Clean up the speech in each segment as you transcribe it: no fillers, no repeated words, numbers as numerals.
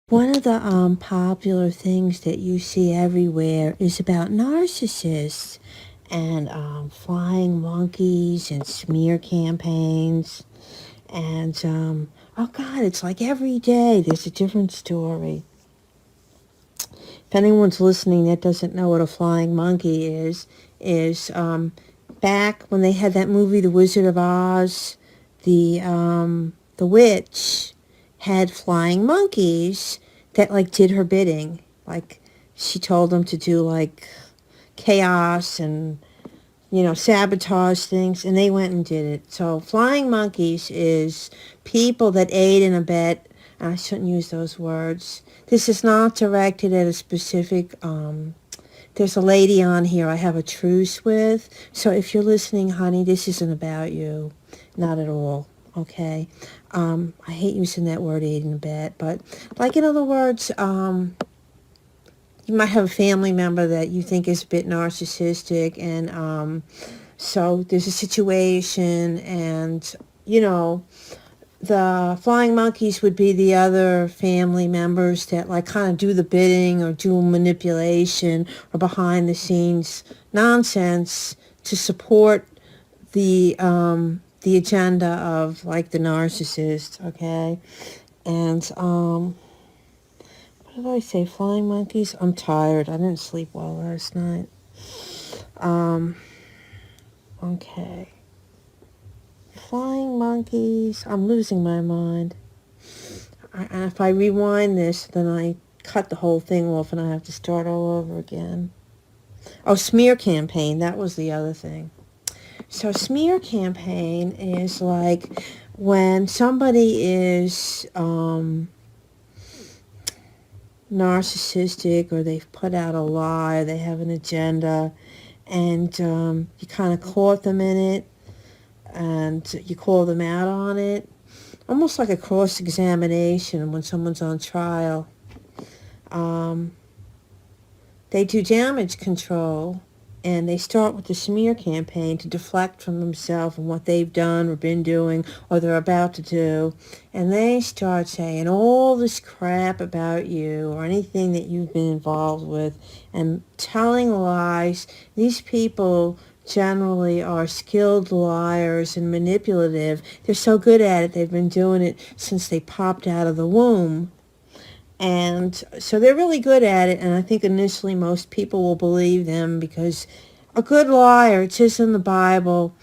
One of the popular things that you see everywhere is about narcissists and flying monkeys and smear campaigns. And, oh God, it's like every day there's a different story. If anyone's listening that doesn't know what a flying monkey is back when they had that movie, The Wizard of Oz, the witch had flying monkeys that like did her bidding. Like she told them to do like chaos and sabotage things, and they went and did it. So flying monkeys is people that aid and abet. I shouldn't use those words. This is not directed at a specific, there's a lady on here I have a truce with. So if you're listening, honey, this isn't about you. Not at all. Okay? I hate using that word aid and abet, but like in other words, you might have a family member that you think is a bit narcissistic, and so there's a situation, and the flying monkeys would be the other family members that like kind of do the bidding or do manipulation or behind the scenes nonsense to support the agenda of like the narcissist. Okay. And what did I say? Flying monkeys? I'm tired. I didn't sleep well last night. Okay. Flying monkeys. I'm losing my mind. And if I rewind this, then I cut the whole thing off and I have to start all over again. Oh, smear campaign. That was the other thing. So smear campaign is like when somebody is narcissistic, or they've put out a lie, they have an agenda, and you kind of caught them in it, and you call them out on it, almost like a cross-examination when someone's on trial. They do damage control, and they start with the smear campaign to deflect from themselves and what they've done or been doing or they're about to do. And they start saying all this crap about you or anything that you've been involved with and telling lies. These people generally are skilled liars and manipulative. They're so good at it, they've been doing it since they popped out of the womb. And so they're really good at it, and I think initially most people will believe them because a good liar, it says in the Bible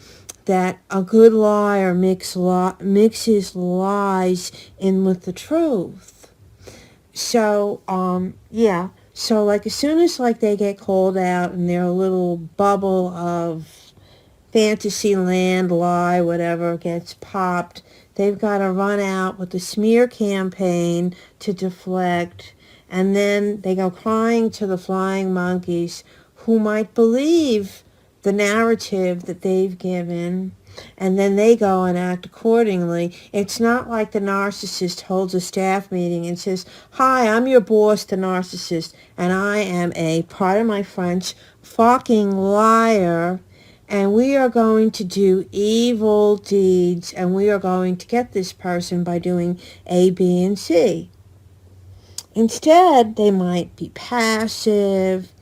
that a good liar mixes lies in with the truth. So, yeah. So, like, as soon as, like, they get called out and their little bubble of fantasy land, lie, whatever, gets popped, they've got to run out with the smear campaign to deflect, and then they go crying to the flying monkeys who might believe the narrative that they've given, and then they go and act accordingly. It's not like the narcissist holds a staff meeting and says, "Hi, I'm your boss, the narcissist, and I am a, pardon my French, fucking liar, and we are going to do evil deeds, and we are going to get this person by doing A, B, and C." Instead, they might be passive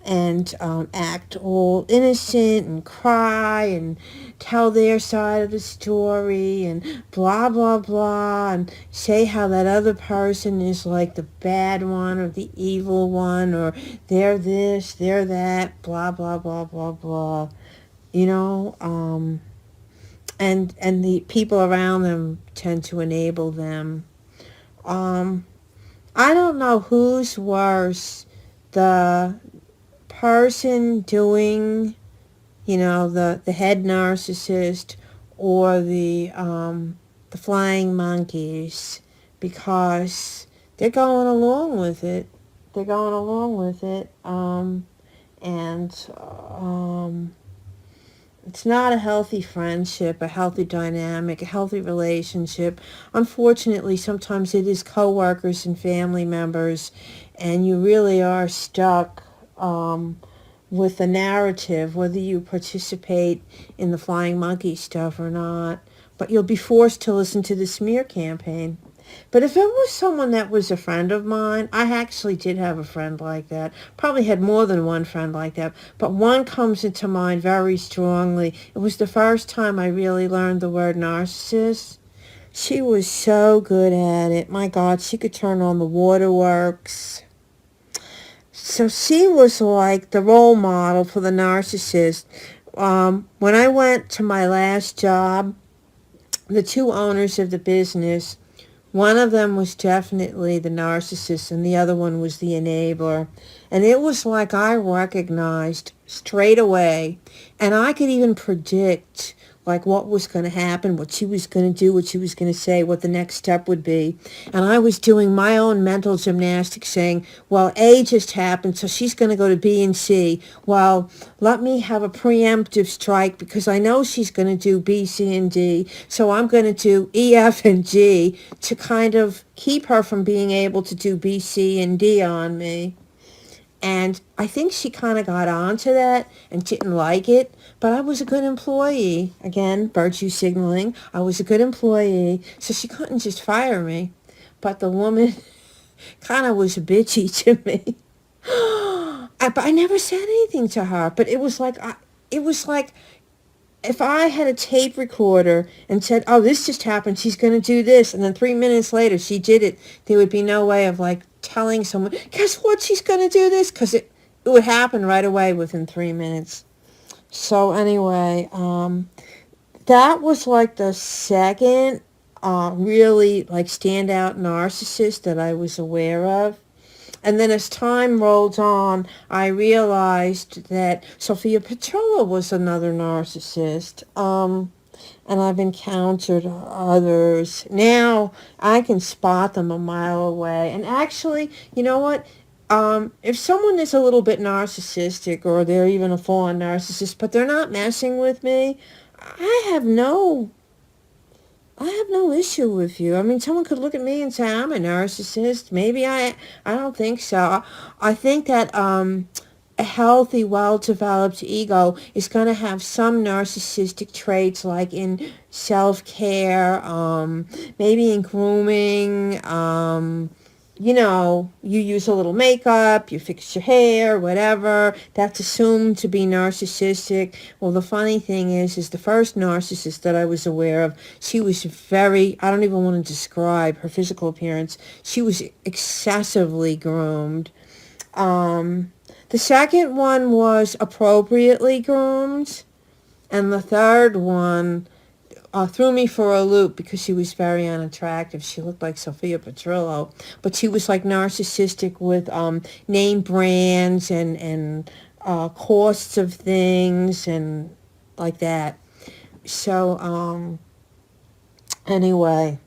and act all innocent and cry and tell their side of the story and blah, blah, blah, and say how that other person is like the bad one or the evil one, or they're this, they're that, blah, blah, blah, blah, blah. And the people around them tend to enable them. I don't know who's worse, the person doing, the head narcissist, or the flying monkeys, because they're going along with it. They're going along with it, and it's not a healthy friendship, a healthy dynamic, a healthy relationship. Unfortunately, sometimes it is coworkers and family members, and you really are stuck with the narrative, whether you participate in the flying monkey stuff or not. But you'll be forced to listen to the smear campaign. But if it was someone that was a friend of mine, I actually did have a friend like that. Probably had more than one friend like that. But one comes into mind very strongly. It was the first time I really learned the word narcissist. She was so good at it. My God, she could turn on the waterworks. So she was like the role model for the narcissist. When I went to my last job, the two owners of the business, one of them was definitely the narcissist and the other one was the enabler. And it was like I recognized straight away, and I could even predict like what was going to happen, what she was going to do, what she was going to say, what the next step would be. And I was doing my own mental gymnastics saying, well, A just happened, so she's going to go to B and C. Well, let me have a preemptive strike because I know she's going to do B, C, and D. So I'm going to do E, F, and G to kind of keep her from being able to do B, C, and D on me. And I think she kind of got onto that and didn't like it. But I was a good employee. Again, virtue signaling. I was a good employee. So she couldn't just fire me. But the woman kind of was bitchy to me. But I never said anything to her. But it was like, if I had a tape recorder and said, oh, this just happened, she's going to do this, and then 3 minutes later she did it, there would be no way of like telling someone, guess what, she's going to do this, because it would happen right away within 3 minutes. So anyway, that was like the second really like standout narcissist that I was aware of. And then as time rolled on, I realized that Sophia Petrola was another narcissist. And I've encountered others. Now I can spot them a mile away. And actually, you know what? If someone is a little bit narcissistic or they're even a full-on narcissist, but they're not messing with me, I have no issue with you. I mean, someone could look at me and say I'm a narcissist. Maybe I don't think so. I think that a healthy, well-developed ego is going to have some narcissistic traits, like in self-care, maybe in grooming. You use a little makeup, you fix your hair, whatever. That's assumed to be narcissistic. Well, the funny thing is the first narcissist that I was aware of, she was very, I don't even want to describe her physical appearance. She was excessively groomed. The second one was appropriately groomed. And the third one threw me for a loop because she was very unattractive. She looked like Sophia Petrillo, but she was like narcissistic with name brands and costs of things and like that. So anyway,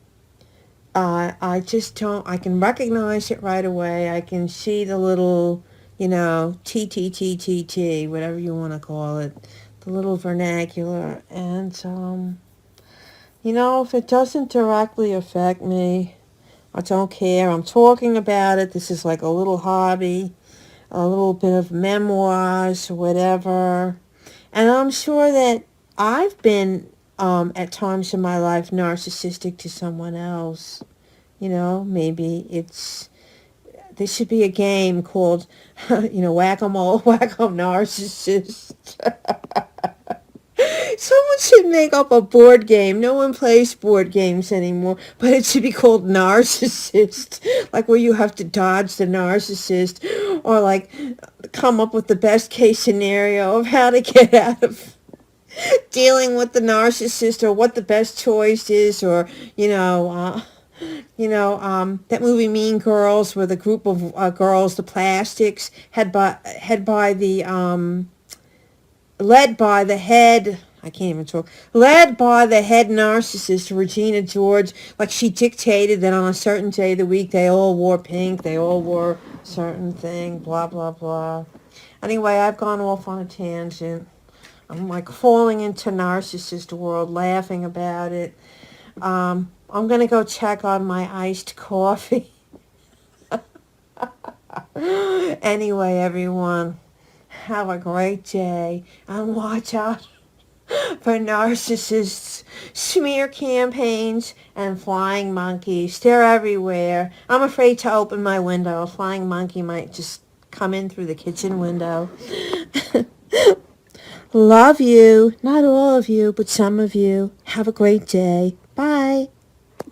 I just don't, I can recognize it right away. I can see the little, T, whatever you want to call it, the little vernacular. And if it doesn't directly affect me, I don't care. I'm talking about it. This is like a little hobby, a little bit of memoirs, whatever. And I'm sure that I've been, at times in my life, narcissistic to someone else. Maybe there should be a game called, Whack-A-Mole, Whack-A Narcissist. Someone should make up a board game. No one plays board games anymore, but it should be called Narcissist. Like where you have to dodge the narcissist or like come up with the best case scenario of how to get out of dealing with the narcissist or what the best choice is, or, that movie Mean Girls, where the group of girls, the Plastics, led by the head narcissist, Regina George. Like she dictated that on a certain day of the week they all wore pink, they all wore certain thing, blah, blah, blah. Anyway, I've gone off on a tangent. I'm like falling into narcissist world, laughing about it. I'm going to go check on my iced coffee. Anyway, everyone, have a great day and watch out for narcissists, smear campaigns, and flying monkeys. They're everywhere. I'm afraid to open my window. A flying monkey might just come in through the kitchen window. Love you. Not all of you, but some of you. Have a great day. Bye.